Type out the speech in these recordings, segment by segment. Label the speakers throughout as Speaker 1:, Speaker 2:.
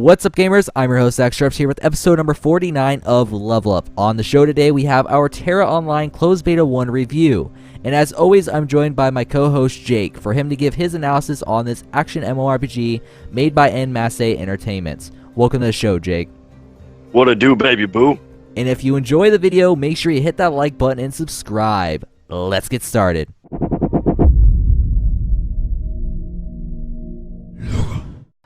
Speaker 1: What's up, gamers? I'm your host, Zach Sharps, here with episode number 49 of Level Up. On the show today, we have our Tera Online Closed Beta 1 review. And as always, I'm joined by my co-host, Jake, for him to give his analysis on this action MMORPG made by Masse Entertainment. Welcome to the show, Jake.
Speaker 2: What a do, baby boo.
Speaker 1: And if you enjoy the video, make sure you hit that like button and subscribe. Let's get started.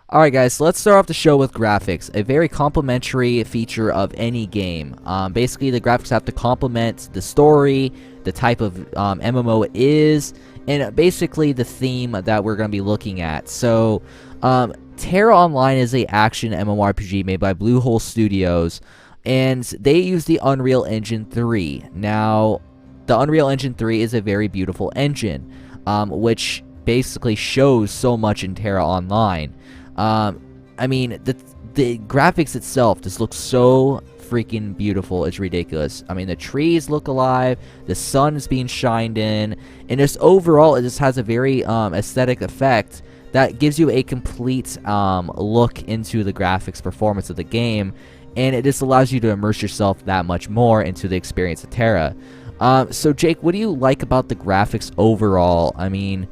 Speaker 1: Alright guys, so let's start off the show with graphics, a very complimentary feature of any game. Basically, the graphics have to complement the story, the type of MMO it is, and basically the theme that we're going to be looking at. So, Tera Online is a action MMORPG made by Bluehole Studios, and they use the Unreal Engine 3. Now, the Unreal Engine 3 is a very beautiful engine, which basically shows so much in Tera Online. I mean, the graphics itself just looks so freaking beautiful. It's ridiculous. I mean, the trees look alive, the sun is being shined in, and just overall, it just has a very aesthetic effect that gives you a complete look into the graphics performance of the game, and it just allows you to immerse yourself that much more into the experience of Tera. So Jake, what do you like about the graphics overall? I mean,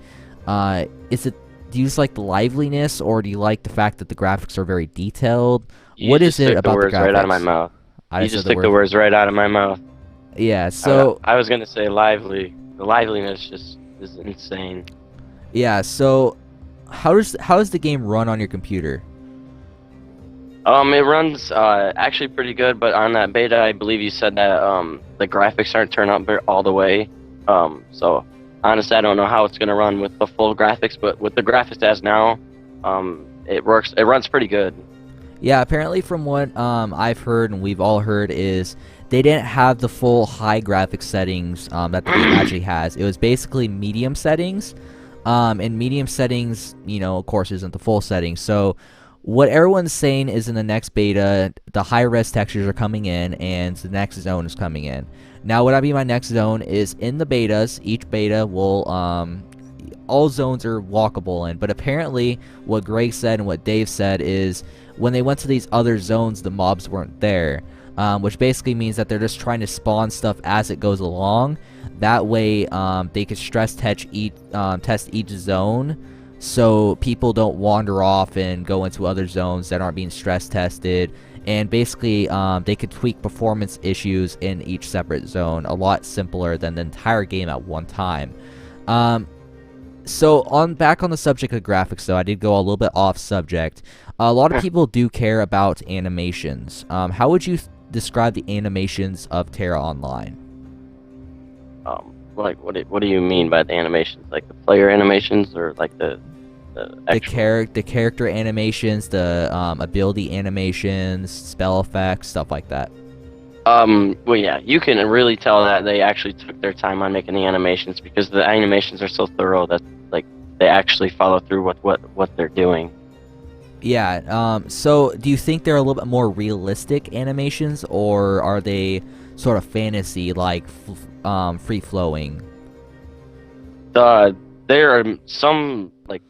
Speaker 1: do you just like the liveliness, or do you like the fact that the graphics are very detailed? What is it about the graphics?
Speaker 2: Right out of my mouth. You just took the words right out of my mouth.
Speaker 1: Yeah, so
Speaker 2: I was gonna say lively. The liveliness just is insane.
Speaker 1: Yeah, so how does the game run on your computer?
Speaker 2: It runs actually pretty good, but on that beta, I believe you said that the graphics aren't turned up all the way. So honestly, I don't know how it's gonna run with the full graphics, but with the graphics as now, it works. It runs pretty good.
Speaker 1: Yeah, apparently from what I've heard and we've all heard is they didn't have the full high graphics settings that the game actually has. It was basically medium settings, and medium settings, you know, of course, isn't the full settings. So what everyone's saying is in the next beta, the high-res textures are coming in, and the next zone is coming in. Now, what I mean by next zone is in the betas, each beta will, all zones are walkable in, but apparently what Greg said and what Dave said is when they went to these other zones, the mobs weren't there, which basically means that they're just trying to spawn stuff as it goes along. That way, they could test each zone, so people don't wander off and go into other zones that aren't being stress tested. And basically, they could tweak performance issues in each separate zone a lot simpler than the entire game at one time. So back on the subject of graphics, though, I did go a little bit off subject. A lot of people do care about animations. How would you describe the animations of Tera Online?
Speaker 2: Like what do you mean by the animations? Like the player animations, or like the
Speaker 1: character animations, the ability animations, spell effects, stuff like that.
Speaker 2: Well, yeah, you can really tell that they actually took their time on making the animations, because the animations are so thorough that like they actually follow through with what they're doing.
Speaker 1: Yeah. So do you think they're a little bit more realistic animations, or are they sort of fantasy, like free flowing?
Speaker 2: There are some, like,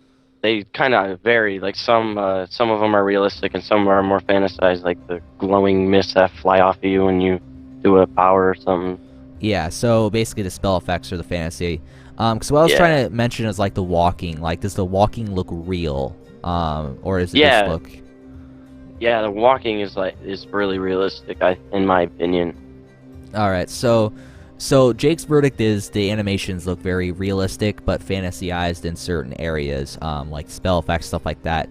Speaker 2: they kind of vary. Like some of them are realistic and some are more fantasized, like the glowing mists that fly off of you when you do a power or something.
Speaker 1: Yeah, so basically the spell effects are the fantasy. Because what I was trying to mention is like the walking. Like, does the walking look real? Or is it just look?
Speaker 2: Yeah, the walking is really realistic, in my opinion.
Speaker 1: All right, so Jake's verdict is the animations look very realistic, but fantasyized in certain areas, like spell effects, stuff like that.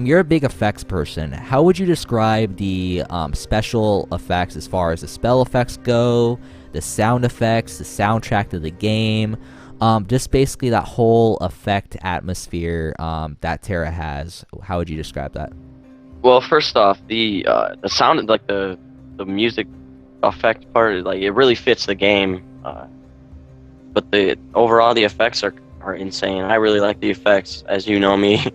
Speaker 1: You're a big effects person. How would you describe the special effects as far as the spell effects go, the sound effects, the soundtrack to the game, just basically that whole effect atmosphere that Tera has? How would you describe that?
Speaker 2: Well, first off, the sound, like the music effect part, like, it really fits the game, but overall the effects are insane. I really like the effects, as you know me.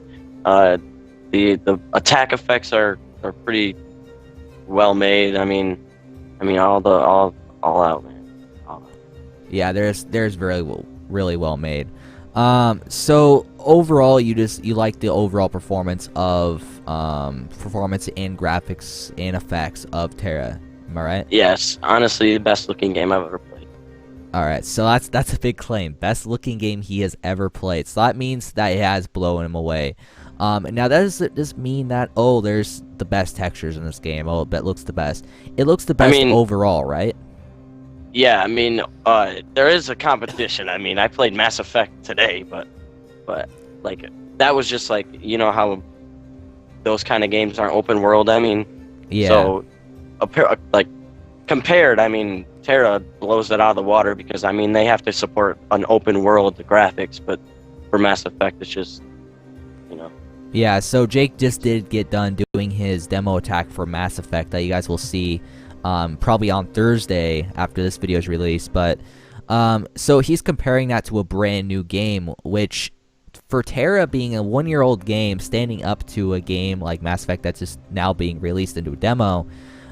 Speaker 2: The attack effects are pretty well made. I mean all out, man.
Speaker 1: Yeah, there's really well made. So overall, you like the overall performance of performance and graphics and effects of Terra. Am I right?
Speaker 2: Yes, honestly, the best looking game I've ever played.
Speaker 1: All right, so that's a big claim. Best looking game he has ever played. So that means that it has blown him away. Now that does mean that there's the best textures in this game. Oh, that looks the best. It looks the
Speaker 2: I
Speaker 1: best
Speaker 2: mean,
Speaker 1: overall, right?
Speaker 2: yeah, I mean, there is a competition. I mean, I played Mass Effect today, but like that was just like, you know how those kind of games aren't open world. I mean,
Speaker 1: Yeah.
Speaker 2: so like compared, I mean, Terra blows it out of the water because I mean they have to support an open world graphics, but for Mass Effect, it's just, you know.
Speaker 1: Yeah, so Jake just did get done doing his demo attack for Mass Effect that you guys will see probably on Thursday after this video is released. But so he's comparing that to a brand new game, which for Terra being a 1-year-old game, standing up to a game like Mass Effect that's just now being released into a demo,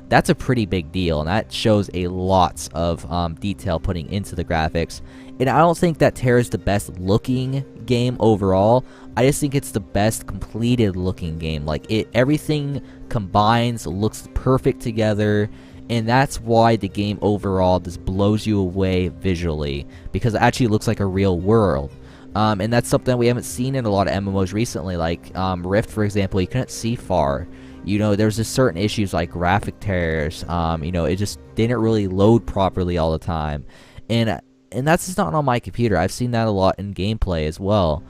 Speaker 1: that's a pretty big deal, and that shows a lot of detail putting into the graphics. And I don't think that Terra's the best looking game overall. I just think it's the best completed looking game. Like everything combines, looks perfect together, and that's why the game overall just blows you away visually, because it actually looks like a real world. And that's something we haven't seen in a lot of MMOs recently. Like Rift, for example, you couldn't see far. You know, there's just certain issues like graphic tears. You know, it just didn't really load properly all the time, and that's just not on my computer. I've seen that a lot in gameplay as well.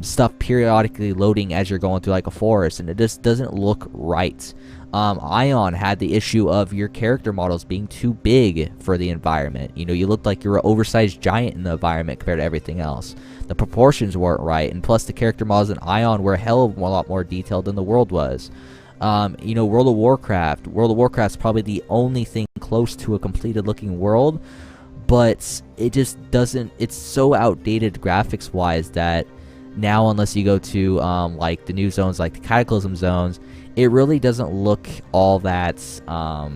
Speaker 1: Stuff periodically loading as you're going through like a forest, and it just doesn't look right. Ion had the issue of your character models being too big for the environment. You know, you looked like you were an oversized giant in the environment compared to everything else. The proportions weren't right, and plus the character models in Ion were a hell of a lot more detailed than the world was. You know, World of Warcraft's probably the only thing close to a completed looking world, but it just doesn't, it's so outdated graphics wise that now, unless you go to like the new zones, like the Cataclysm zones, it really doesn't look all that I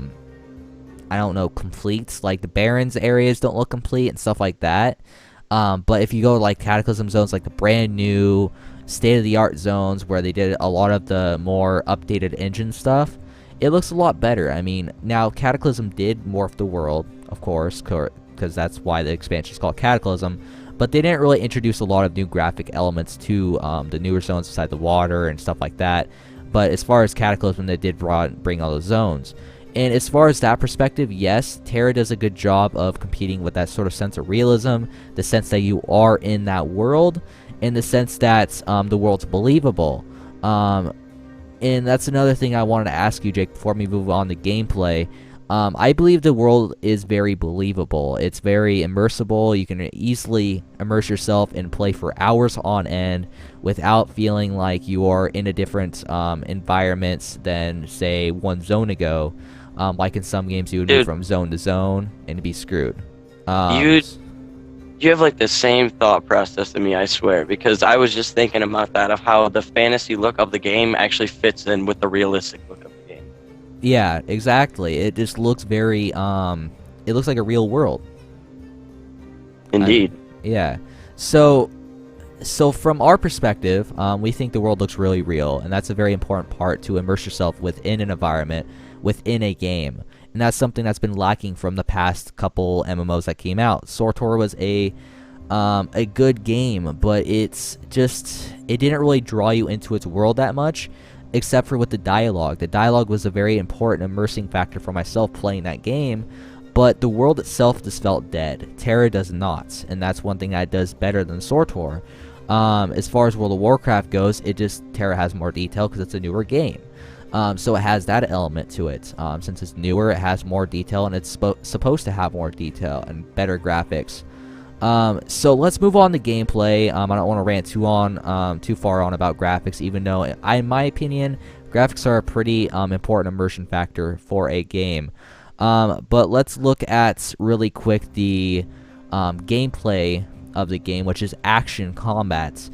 Speaker 1: don't know, complete. Like the Barrens areas don't look complete and stuff like that. But if you go to like Cataclysm zones, like the brand new state-of-the-art zones where they did a lot of the more updated engine stuff, it looks a lot better. I mean, now Cataclysm did morph the world, of course, because that's why the expansion is called Cataclysm, but they didn't really introduce a lot of new graphic elements to the newer zones inside the water and stuff like that. But as far as Cataclysm, they did bring all the zones. And as far as that perspective, yes, Terra does a good job of competing with that sort of sense of realism, the sense that you are in that world, in the sense that the world's believable. And that's another thing I wanted to ask you, Jake, before we move on to gameplay. I believe the world is very believable. It's very immersible. You can easily immerse yourself and play for hours on end without feeling like you are in a different environment than, say, one zone ago. Like in some games, you would move from zone to zone and be screwed.
Speaker 2: You have like the same thought process to me, I swear, because I was just thinking about that, of how the fantasy look of the game actually fits in with the realistic look of the game.
Speaker 1: Yeah, exactly. It just looks very, it looks like a real world.
Speaker 2: Indeed.
Speaker 1: Yeah. So from our perspective, we think the world looks really real, and that's a very important part to immerse yourself within an environment, within a game. And that's something that's been lacking from the past couple MMOs that came out. SWTOR was a good game, but it didn't really draw you into its world that much, except for with the dialogue. The dialogue was a very important immersing factor for myself playing that game, but the world itself just felt dead. Terra does not, and that's one thing that it does better than SWTOR. As far as World of Warcraft goes, Terra has more detail because it's a newer game. So it has that element to it. Since it's newer, it has more detail, and it's supposed to have more detail and better graphics. So let's move on to gameplay. I don't want to rant too far on about graphics, even though, in my opinion, graphics are a pretty important immersion factor for a game. But let's look at really quick the gameplay of the game, which is action combat.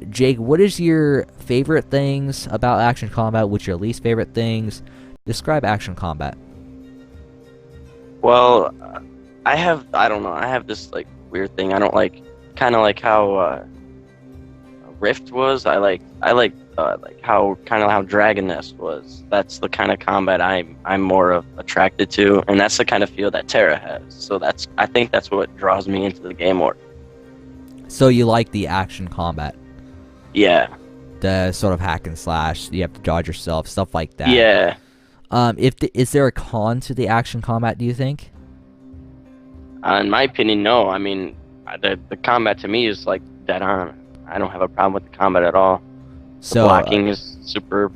Speaker 1: Jake, what is your favorite things about action combat? What's your least favorite things? Describe action combat.
Speaker 2: Well, I have this like weird thing. I don't like, kind of like how Rift was. I like how kind of how Dragon Nest was. That's the kind of combat I'm more of attracted to, and that's the kind of feel that Terra has. So I think that's what draws me into the game more.
Speaker 1: So you like the action combat?
Speaker 2: Yeah.
Speaker 1: The sort of hack and slash, you have to dodge yourself, stuff like that.
Speaker 2: Yeah.
Speaker 1: Is there a con to the action combat, do you think?
Speaker 2: In my opinion, no. I mean, the combat to me is like dead on. I don't have a problem with the combat at all.
Speaker 1: So
Speaker 2: blocking is super.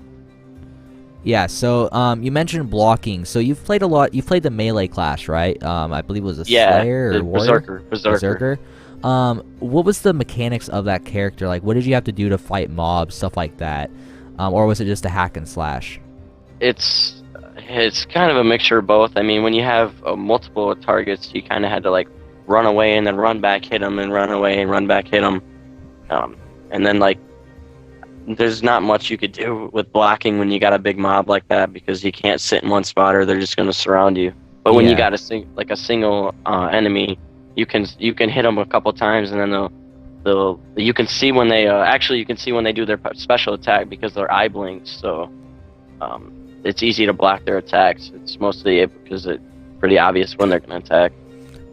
Speaker 1: Yeah, so you mentioned blocking. So you've played a lot. You've played the melee class, right? I believe it was a Slayer or Warrior?
Speaker 2: Berserker.
Speaker 1: What was the mechanics of that character? Like, what did you have to do to fight mobs, stuff like that? Or was it just a hack and slash?
Speaker 2: It's kind of a mixture of both. I mean, when you have multiple targets, you kind of had to like run away and then run back, hit them, and run away and run back, hit them. And then like, there's not much you could do with blocking when you got a big mob like that, because you can't sit in one spot or they're just going to surround you. But when you got a single enemy, you can hit them a couple times, and then you can see when they you can see when they do their special attack because their eye blinks. So it's easy to block their attacks. It's mostly because it's pretty obvious when they're going to attack.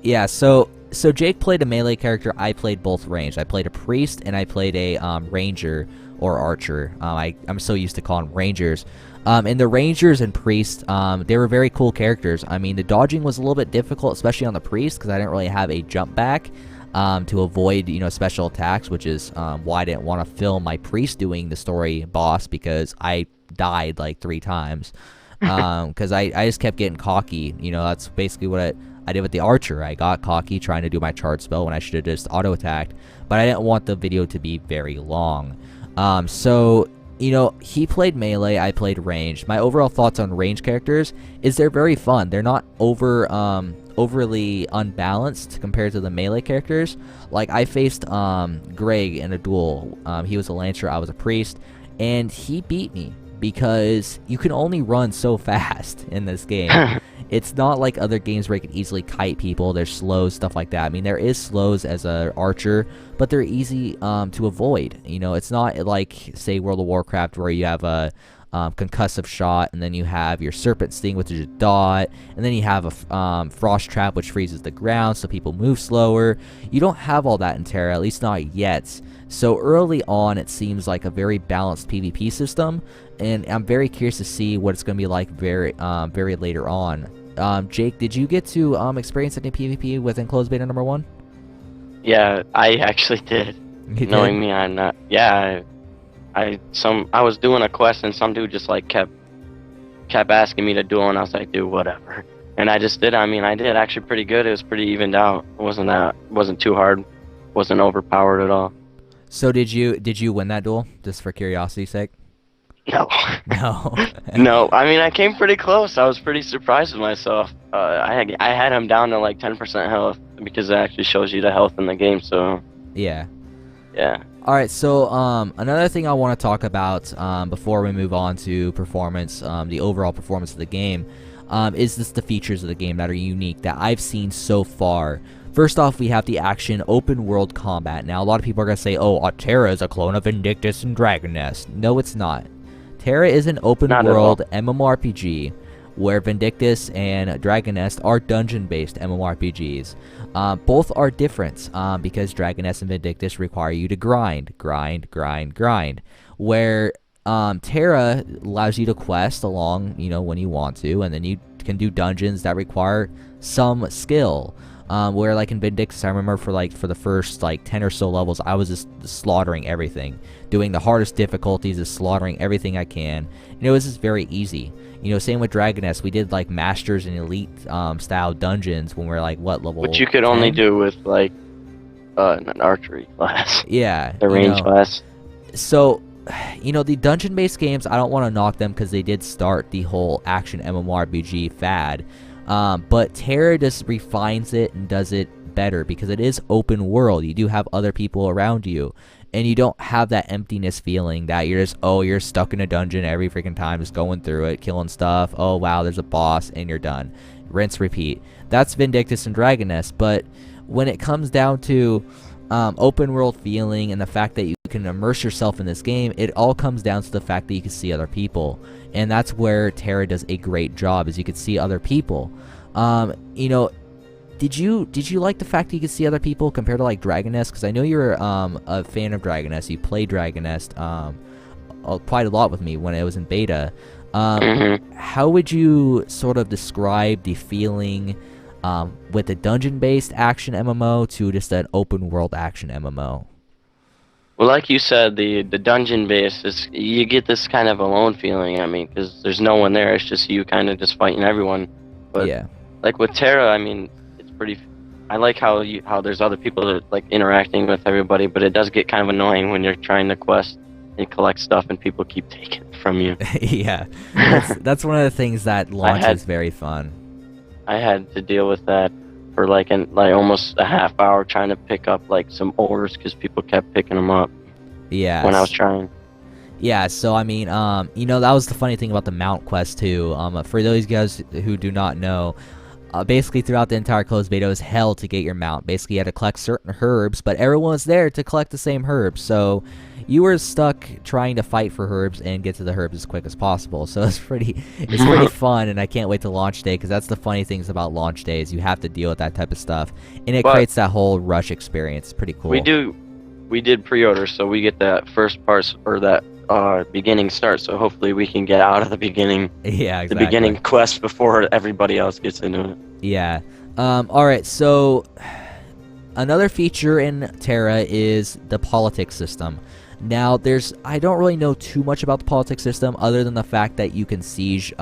Speaker 1: Yeah. So Jake played a melee character. I played both ranged. I played a priest and I played a ranger or archer. I'm so used to calling rangers. And the rangers and priests, they were very cool characters. I mean, the dodging was a little bit difficult, especially on the priest, because I didn't really have a jump back to avoid, special attacks, which is why I didn't want to film my priest doing the story boss, because I died like 3 times. Because I just kept getting cocky. That's basically what I did with the archer. I got cocky trying to do my charge spell when I should have just auto attacked, but I didn't want the video to be very long. So he played melee, I played ranged. My overall thoughts on ranged characters is they're very fun. They're not overly unbalanced compared to the melee characters. Like, I faced Greg in a duel. He was a lancer, I was a priest, and he beat me because you can only run so fast in this game. It's not like other games where you can easily kite people. There's slows, stuff like that. I mean, there is slows as an archer, but they're easy to avoid. It's not like, say, World of Warcraft, where you have a concussive shot, and then you have your serpent sting, which is a dot, and then you have a frost trap, which freezes the ground, so people move slower. You don't have all that in Terra, at least not yet. So early on, it seems like a very balanced PvP system, and I'm very curious to see what it's going to be like very later on. Jake, did you get to experience any PvP with Enclosed Beta number 1?
Speaker 2: Yeah, I actually did. Knowing me, I'm not. Yeah, I was doing a quest and some dude just like kept asking me to duel, and I was like, dude, whatever. And I just did. I mean, I did actually pretty good. It was pretty evened out. It wasn't too hard. Wasn't overpowered at all.
Speaker 1: So did you win that duel, just for curiosity's sake?
Speaker 2: No.
Speaker 1: No.
Speaker 2: No. I mean, I came pretty close. I was pretty surprised with myself. I had him down to like 10% health, because it actually shows you the health in the game. So.
Speaker 1: Yeah.
Speaker 2: Yeah.
Speaker 1: All right. So another thing I want to talk about before we move on to performance, the overall performance of the game, is just the features of the game that are unique that I've seen so far. First off, we have the action open world combat. Now, a lot of people are going to say, oh, Tera is a clone of Vindictus and Dragon Nest. No, it's not. Tera is an open world MMORPG where Vindictus and Dragon Nest are dungeon-based MMORPGs. Both are different because Dragon Nest and Vindictus require you to grind. Where Tera allows you to quest along, when you want to, and then you can do dungeons that require some skill. Where like in Vindictus, I remember for the first 10 or so levels, I was just slaughtering everything, doing the hardest difficulties, just slaughtering everything I can. It was just very easy. Same with Dragon Nest, we did like Masters and Elite style dungeons when we were like level?
Speaker 2: Which you could 10? Only do with like an archery class.
Speaker 1: Yeah,
Speaker 2: the range class.
Speaker 1: So, the dungeon-based games, I don't want to knock them because they did start the whole action MMORPG fad. But Tera just refines it and does it better because it is open world. You do have other people around you, and you don't have that emptiness feeling that you're stuck in a dungeon every freaking time, just going through it, killing stuff. Oh wow, there's a boss, and you're done. Rinse, repeat. That's Vindictus and Dragon Nest. But when it comes down to open world feeling and the fact that you can immerse yourself in this game, it all comes down to the fact that you can see other people. And that's where Tera does a great job, is you can see other people. You know, did you like the fact that you could see other people compared to like Dragon Nest? Because I know you're a fan of Dragon Nest. You played Dragon Nest quite a lot with me when it was in beta. How would you sort of describe the feeling with a dungeon-based action MMO to just an open-world action MMO?
Speaker 2: Well, like you said, the dungeon base is, you get this kind of alone feeling. I mean, because there's no one there. It's just you kind of just fighting everyone. But
Speaker 1: Yeah.
Speaker 2: like with Terra, I mean, it's pretty. I like how there's other people that are, like, interacting with everybody, but it does get kind of annoying when you're trying to quest and collect stuff and people keep taking it from you.
Speaker 1: Yeah, that's one of the things that launch is very fun.
Speaker 2: I had to deal with that for like almost a half hour trying to pick up like some ores because people kept picking them up.
Speaker 1: Yeah.
Speaker 2: When I was trying.
Speaker 1: Yeah, so I mean, you know, that was the funny thing about the mount quest too. For those guys who do not know, basically throughout the entire closed beta, it was hell to get your mount. Basically, you had to collect certain herbs, but everyone was there to collect the same herbs, so you were stuck trying to fight for herbs and get to the herbs as quick as possible. So it's pretty fun, and I can't wait to launch day, because that's the funny things about launch days. You have to deal with that type of stuff, and it creates that whole rush experience. It's pretty cool.
Speaker 2: We did pre-order, so we get that first part, or that beginning start, so hopefully we can get out of the beginning.
Speaker 1: Yeah, exactly.
Speaker 2: The beginning quest before everybody else gets into it.
Speaker 1: Yeah. Alright, so another feature in Tera is the politics system. Now, I don't really know too much about the politics system other than the fact that you can siege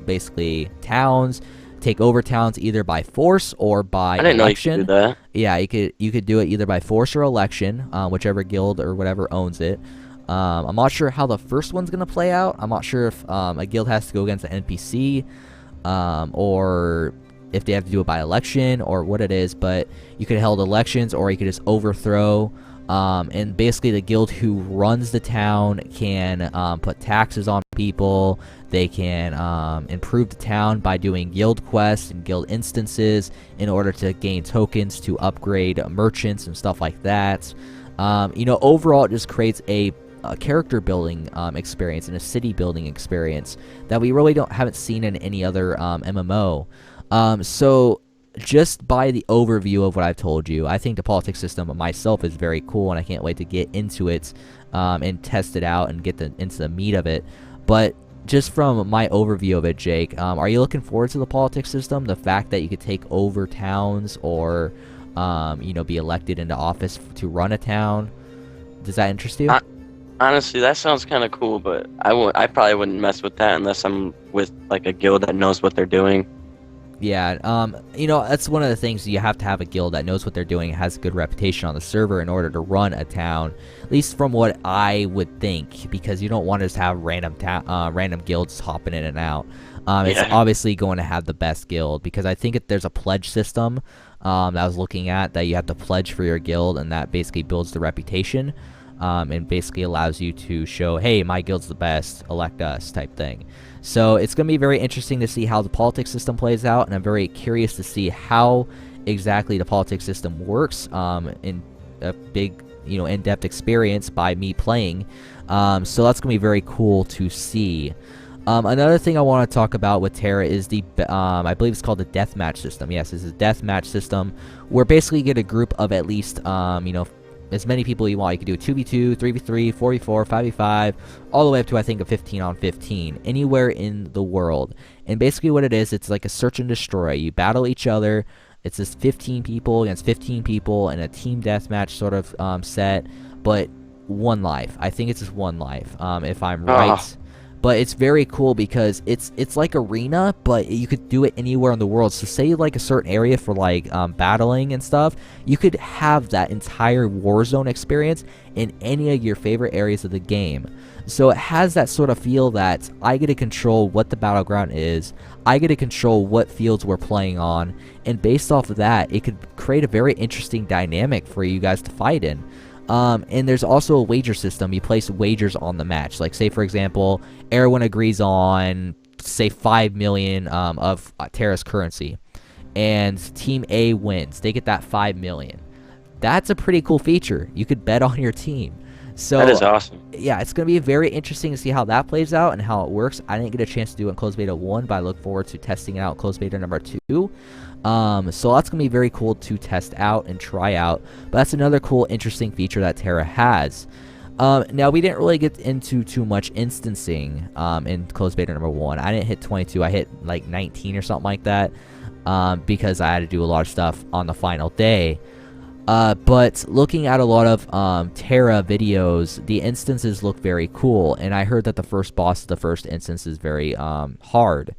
Speaker 1: basically towns, take over towns either by force or by election.
Speaker 2: I didn't know you could do that.
Speaker 1: Yeah, you could do it either by force or election, whichever guild or whatever owns it. I'm not sure how the first one's gonna play out. I'm not sure if a guild has to go against an NPC, or if they have to do it by election or what it is. But you could hold elections, or you could just overthrow. And basically, the guild who runs the town can put taxes on people. They can improve the town by doing guild quests and guild instances in order to gain tokens to upgrade merchants and stuff like that. You know, overall, it just creates a character building experience and a city building experience that we really haven't seen in any other MMO. So just by the overview of what I've told you, I think the politics system myself is very cool, and I can't wait to get into it and test it out and get into the meat of it. But just from my overview of it, Jake, are you looking forward to the politics system? The fact that you could take over towns or you know, be elected into office to run a town. Does that interest you?
Speaker 2: Honestly, that sounds kind of cool, but I probably wouldn't mess with that unless I'm with like a guild that knows what they're doing.
Speaker 1: Yeah, you know, that's one of the things. You have to have a guild that knows what they're doing and has a good reputation on the server in order to run a town, at least from what I would think, because you don't want to just have random guilds hopping in and out. It's obviously going to have the best guild, because I think there's a pledge system that I was looking at, that you have to pledge for your guild, and that basically builds the reputation, and basically allows you to show, hey, my guild's the best, elect us, type thing. So it's going to be very interesting to see how the politics system plays out, and I'm very curious to see how exactly the politics system works in a big, you know, in-depth experience by me playing. So that's going to be very cool to see. Another thing I want to talk about with Tera is the, I believe it's called the deathmatch system. Yes, this is a deathmatch system where basically you get a group of at least, you know, as many people you want. You can do a 2v2, 3v3, 4v4, 5v5, all the way up to, I think, a 15 on 15, anywhere in the world. And basically what it is, it's like a search and destroy. You battle each other. It's just 15 people against 15 people in a team deathmatch sort of set, but one life. I think it's just one life, if I'm right. But it's very cool because it's like arena, but you could do it anywhere in the world. So say like a certain area for like battling and stuff, you could have that entire Warzone experience in any of your favorite areas of the game. So it has that sort of feel that I get to control what the battleground is, I get to control what fields we're playing on, and based off of that, it could create a very interesting dynamic for you guys to fight in. And there's also a wager system. You place wagers on the match. Like, say, for example, everyone agrees on, say, 5 million of Tera's currency, and Team A wins. They get that 5 million. That's a pretty cool feature. You could bet on your team.
Speaker 2: That
Speaker 1: So
Speaker 2: is awesome.
Speaker 1: yeah, it's going to be very interesting to see how that plays out and how it works. I didn't get a chance to do it in closed beta 1, but I look forward to testing it out in closed beta number 2. So that's going to be very cool to test out and try out. But that's another cool, interesting feature that Tera has. Now, we didn't really get into too much instancing in closed beta number 1. I didn't hit 22. I hit like 19 or something like that because I had to do a lot of stuff on the final day. But looking at a lot of Tera videos, the instances look very cool, and I heard that the first boss of the first instance is very hard.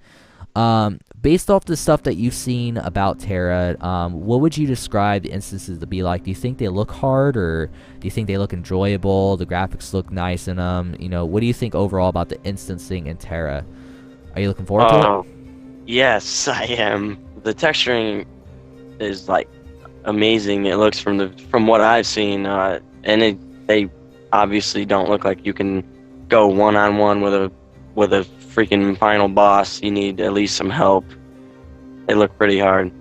Speaker 1: Based off the stuff that you've seen about Tera, what would you describe the instances to be like? Do you think they look hard, or do you think they look enjoyable? The graphics look nice in them. You know, what do you think overall about the instancing in Tera? Are you looking forward to it?
Speaker 2: Yes, I am. The texturing is like amazing. It looks from what I've seen, they obviously don't look like you can go one-on-one with a freaking final boss. You need at least some help. They look pretty hard.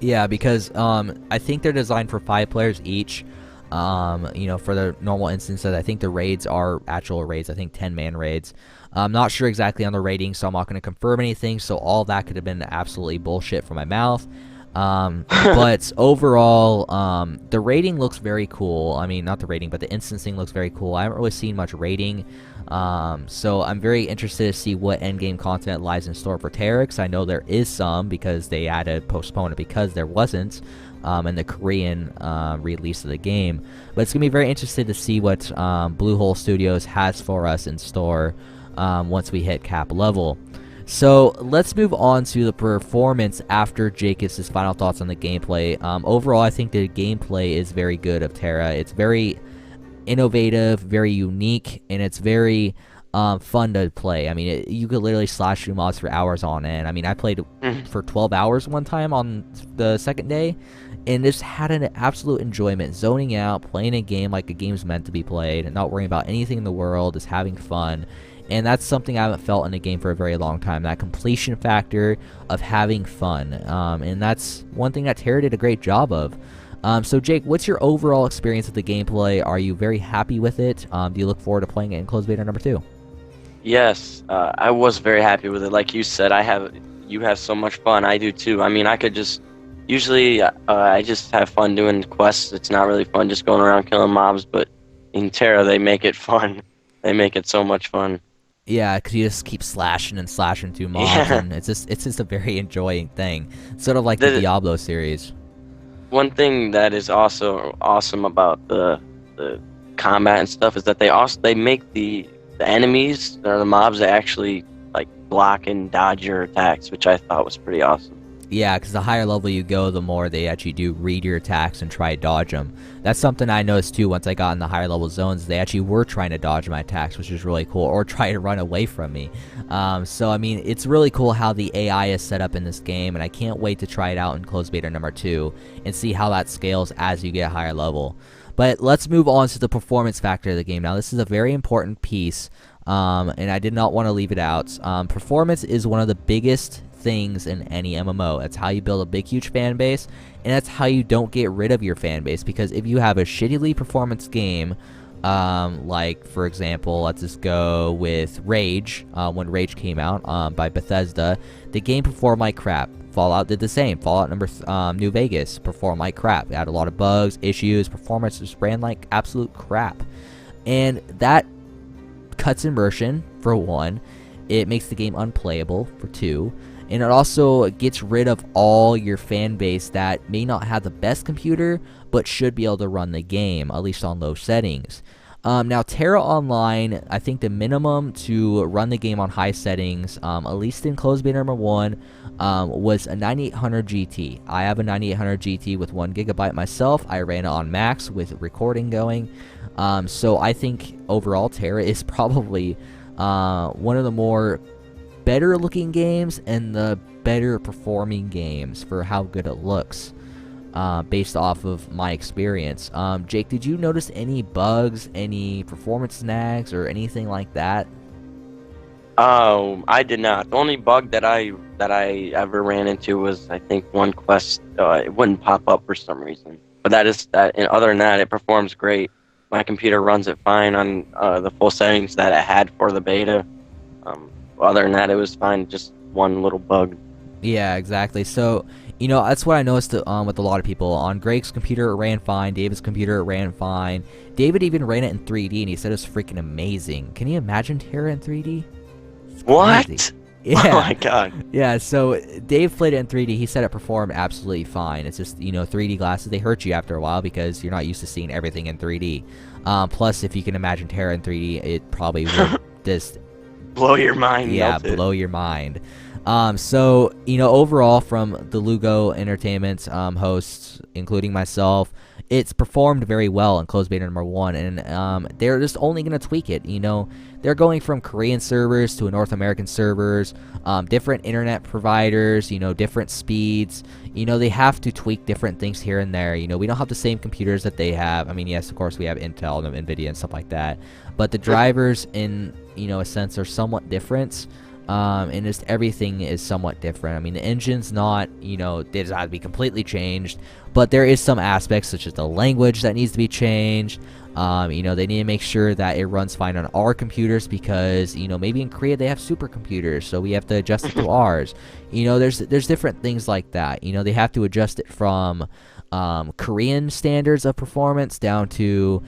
Speaker 1: Yeah, because I think they're designed for 5 players each. You know, for the normal instances, I think the raids are actual raids. I think 10-man raids. I'm not sure exactly on the rating, so I'm not going to confirm anything. So all that could have been absolutely bullshit from my mouth. But overall, the rating looks very cool. I mean, not the rating, but the instancing looks very cool. I haven't really seen much rating. So I'm very interested to see what endgame content lies in store for Tera, 'cause I know there is some, because they had to postpone it because there wasn't in the Korean release of the game. But it's going to be very interesting to see what Bluehole Studios has for us in store once we hit cap level. So let's move on to the performance after Jake gives his final thoughts on the gameplay. Overall, I think the gameplay is very good of Tera. It's very innovative, very unique, and it's very fun to play. I mean, you could literally slash through mods for hours on end. I mean, I played for 12 hours one time on the second day, and just had an absolute enjoyment, zoning out, playing a game like a game's meant to be played, and not worrying about anything in the world, just having fun. And that's something I haven't felt in a game for a very long time, that completion factor of having fun. And that's one thing that Tera did a great job of. So Jake, what's your overall experience with the gameplay? Are you very happy with it? Do you look forward to playing it in closed beta number 2?
Speaker 2: Yes, I was very happy with it. Like you said, you have so much fun. I do too. I mean, I could just usually I just have fun doing quests. It's not really fun just going around killing mobs, but in Tera they make it fun. They make it so much fun.
Speaker 1: Yeah, because you just keep slashing and slashing through mobs,
Speaker 2: Yeah.
Speaker 1: and it's just a very enjoying thing. Sort of like the Diablo series.
Speaker 2: One thing that is also awesome about the combat and stuff is that they make the enemies or the mobs that actually like block and dodge your attacks, which I thought was pretty awesome.
Speaker 1: Yeah, because the higher level you go, the more they actually do read your attacks and try to dodge them. That's something I noticed too once I got in the higher level zones. They actually were trying to dodge my attacks, which is really cool, or try to run away from me. So, I mean, it's really cool how the AI is set up in this game, and I can't wait to try it out in closed beta number 2 and see how that scales as you get higher level. But let's move on to the performance factor of the game. Now, this is a very important piece, and I did not want to leave it out. Performance is one of the biggest things in any MMO. That's how you build a big, huge fan base, and that's how you don't get rid of your fan base. Because if you have a shittily performance game, like for example, let's just go with Rage. When Rage came out by Bethesda, the game performed like crap. Fallout did the same. Fallout New Vegas performed like crap. It had a lot of bugs, issues, performance just ran like absolute crap, and that cuts immersion for 1. It makes the game unplayable for 2. And it also gets rid of all your fan base that may not have the best computer, but should be able to run the game, at least on low settings. Now, Tera Online, I think the minimum to run the game on high settings, at least in closed beta number 1, was a 9800 GT. I have a 9800 GT with 1 gigabyte myself. I ran it on max with recording going. So I think overall Tera is probably one of the more better looking games and the better performing games for how good it looks, based off of my experience. Jake, did you notice any bugs, any performance snags, or anything like that?
Speaker 2: I did not. The only bug that I ever ran into was, I think, one quest. It wouldn't pop up for some reason. But that is that. And other than that, it performs great. my computer runs it fine on the full settings that it had for the beta. Other than that, it was fine. Just one little bug.
Speaker 1: Yeah, exactly. So, that's what I noticed with a lot of people. On Greg's computer, it ran fine. David's computer, it ran fine. David even ran it in 3D, and he said it was freaking amazing. Can you imagine Tera in 3D?
Speaker 2: What?
Speaker 1: Yeah.
Speaker 2: Oh my god.
Speaker 1: Yeah, so Dave played it in 3D. He said it performed absolutely fine. It's just, 3D glasses, they hurt you after a while because you're not used to seeing everything in 3D. Plus, if you can imagine Tera in 3D, it probably would just...
Speaker 2: blow your mind.
Speaker 1: Yeah, blow your mind. So, overall from the Lugo Entertainment hosts, including myself, it's performed very well in closed beta number 1, and they're just only going to tweak it. They're going from Korean servers to North American servers, different internet providers, different speeds. They have to tweak different things here and there. We don't have the same computers that they have. I mean, yes, of course, we have Intel and NVIDIA and stuff like that, but the drivers, in a sense, are somewhat different. And just everything is somewhat different. I mean, the engine's not, it does not have to be completely changed, but there is some aspects such as the language that needs to be changed. They need to make sure that it runs fine on our computers because, maybe in Korea they have supercomputers, so we have to adjust it to ours. There's different things like that. They have to adjust it from Korean standards of performance down to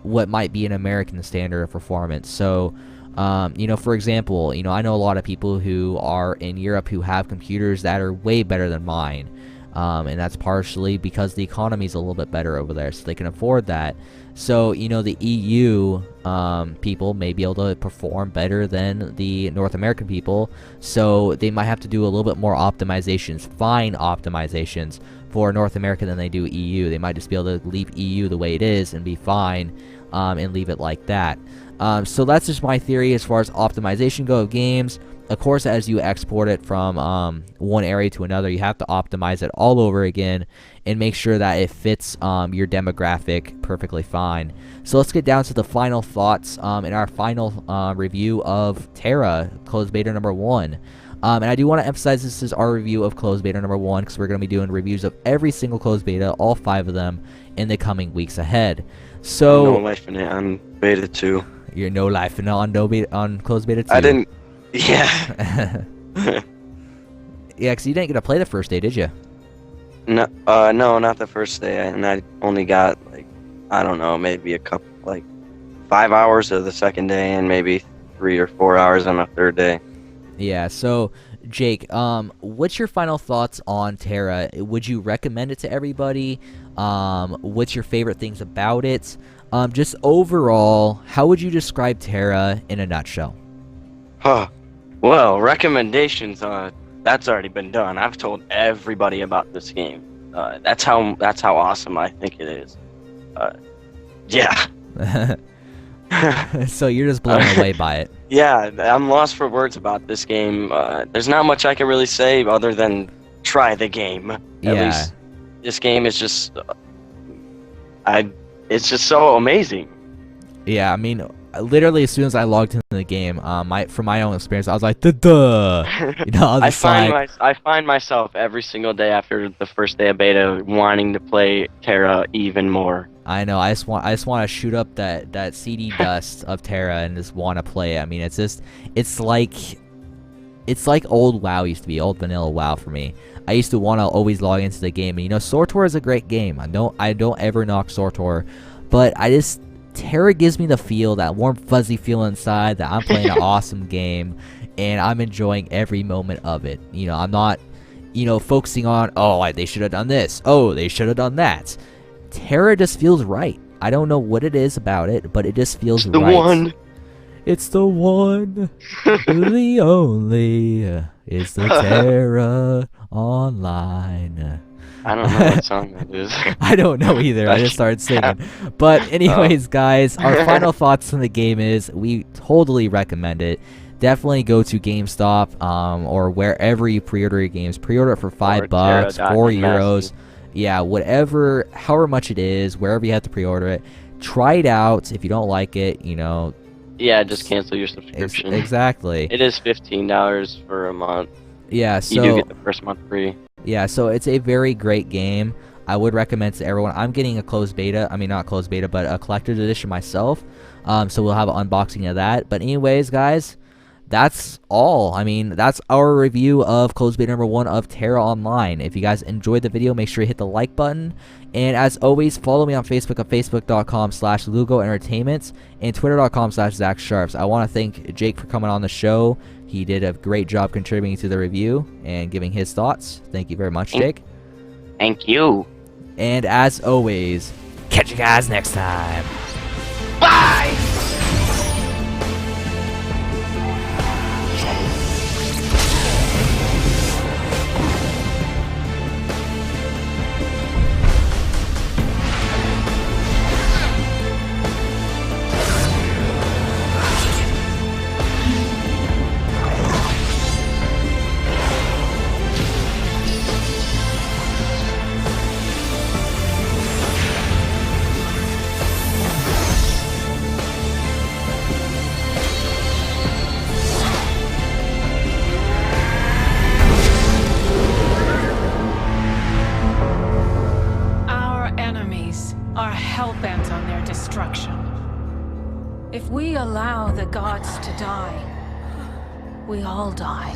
Speaker 1: what might be an American standard of performance. So, for example, I know a lot of people who are in Europe who have computers that are way better than mine. And that's partially because the economy is a little bit better over there, so they can afford that. So, the EU people may be able to perform better than the North American people, so they might have to do a little bit more optimizations, fine optimizations, for North America than they do EU. They might just be able to leave EU the way it is and be fine, and leave it like that. So that's just my theory as far as optimization go of games. Of course, as you export it from one area to another, you have to optimize it all over again and make sure that it fits your demographic perfectly fine. So let's get down to the final thoughts in our final review of Tera, closed beta number 1. And I do want to emphasize this is our review of closed beta number 1 because we're going to be doing reviews of every single closed beta, all 5 of them, in the coming weeks ahead. So
Speaker 2: No life in it on beta 2.
Speaker 1: You're no life in on closed beta 2.
Speaker 2: I didn't. Yeah.
Speaker 1: Yeah, because you didn't get to play the first day, did you?
Speaker 2: No, not the first day, and I only got I don't know, maybe a couple 5 hours of the second day, and maybe 3 or 4 hours on the third day.
Speaker 1: Yeah. So, Jake, what's your final thoughts on Tera? Would you recommend it to everybody? What's your favorite things about it? Just overall, how would you describe Tera in a nutshell?
Speaker 2: Huh. Well, recommendations. That's already been done. I've told everybody about this game. That's how awesome I think it is. Yeah.
Speaker 1: So you're just blown away by it.
Speaker 2: Yeah, I'm lost for words about this game. There's not much I can really say other than try the game. At least this game is just, it's just so amazing.
Speaker 1: Yeah, I mean, literally as soon as I logged into the game, from my own experience, I was like, duh. I
Speaker 2: find myself every single day after the first day of beta wanting to play Tera even more.
Speaker 1: I know. I just want to shoot up that CD dust of Tera and just want to play it. I mean, it's like old WoW used to be, old vanilla WoW for me. I used to want to always log into the game, and SWTOR is a great game. I don't ever knock SWTOR, but Tera gives me the feel, that warm fuzzy feel inside that I'm playing an awesome game, and I'm enjoying every moment of it. I'm not, focusing on, they should have done this. Oh, they should have done that. Tera just feels right. I don't know what it is about it, but it just feels right. It's the one, the only, it's the Tera Online.
Speaker 2: I don't know what song that is.
Speaker 1: I don't know either. I just started singing. But anyways, guys, our final thoughts on the game is we totally recommend it. Definitely go to GameStop or wherever you pre-order your games. Pre-order it for $5, €4. Yeah, whatever, however much it is, wherever you have to pre-order it. Try it out. If you don't like it,
Speaker 2: yeah, just cancel your subscription.
Speaker 1: Exactly.
Speaker 2: It is $15 for a month.
Speaker 1: Yeah, so
Speaker 2: you do get the first month free.
Speaker 1: Yeah, so it's a very great game. I would recommend to everyone. I'm getting a closed beta. I mean, not closed beta, but a collector's edition myself. So we'll have an unboxing of that. But anyways, guys, that's all. I mean, that's our review of closed beta number 1 of Tera Online. If you guys enjoyed the video, make sure you hit the like button. And as always, follow me on Facebook at facebook.com/Lugo Entertainment and twitter.com/Zach Sharps. I want to thank Jake for coming on the show. He did a great job contributing to the review and giving his thoughts. Thank you very much, Jake.
Speaker 2: Thank you.
Speaker 1: And as always, catch you guys next time.
Speaker 2: Bye!
Speaker 3: Are hell-bent on their destruction. If we allow the gods to die, we all die.